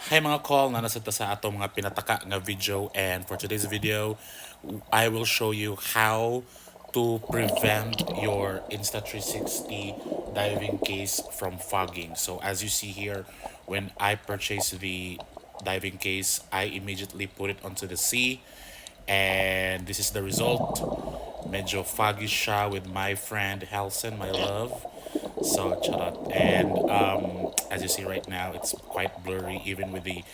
Hi mga call, nanasita sa ato mga pinataka nga video, and for today's video, I will show you how to prevent your Insta360 diving case from fogging. So as you see here, when I purchased the diving case, I immediately put it onto the sea, and this is the result. Medyo foggy siya with my friend Helson, my love. So charot. And as you see right now, it's quite blurry even with the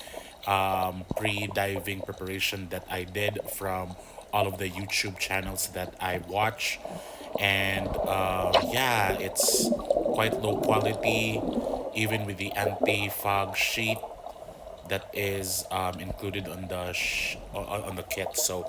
pre-diving preparation that I did from all of the YouTube channels that I watch. And yeah, it's quite low quality even with the anti-fog sheet that is included on the on the kit. So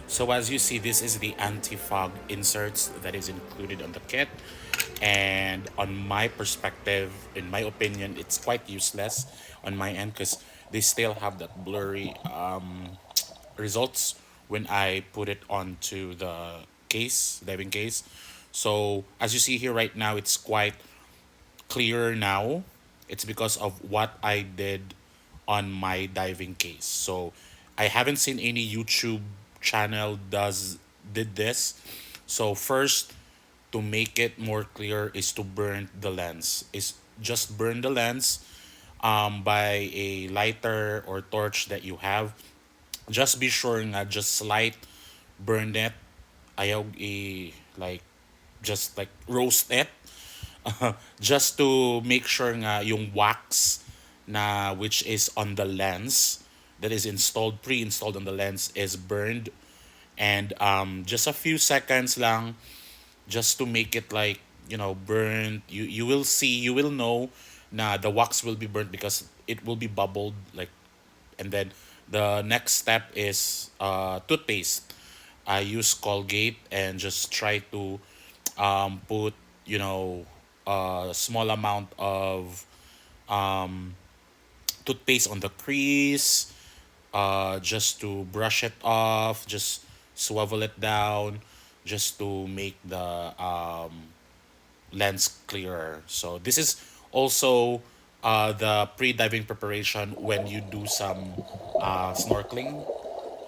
So as you see, this is the anti-fog inserts that is included on the kit. And on my perspective, in my opinion, it's quite useless on my end because they still have that blurry results when I put it onto the case, diving case. So as you see here right now, it's quite clearer now. It's because of what I did on my diving case. So I haven't seen any YouTube channel did this. So first, to make it more clear is to burn the lens. Is just burn the lens by a lighter or torch that you have. Just be sure nga just slight burn it. Ayaw like just like roast it. Just to make sure nga yung wax na which is on the lens that is installed pre-installed on the lens is burned, and just a few seconds lang just to make it like burnt. You will see, you will know na the wax will be burnt because it will be bubbled like. And then the next step is toothpaste. I use Colgate and just try to put a small amount of toothpaste on the crease, just to brush it off, just swivel it down, just to make the lens clearer. So this is also the pre-diving preparation when you do some snorkeling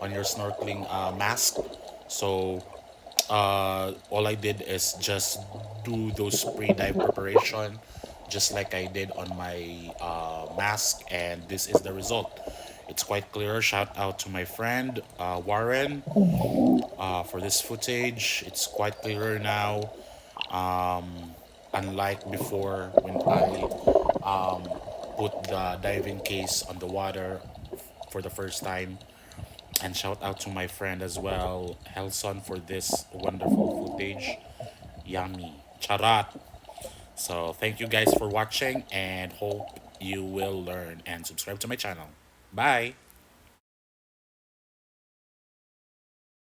on your snorkeling mask. So all I did is just do those pre-dive preparation just like I did on my mask, and this is the result. It's quite clear. Shout out to my friend Warren for this footage. It's quite clearer now, unlike before when I put the diving case on the water for the first time. And shout out to my friend as well, Helson, for this wonderful footage. Yummy. Charat. So thank you guys for watching and hope you will learn and subscribe to my channel. Bye.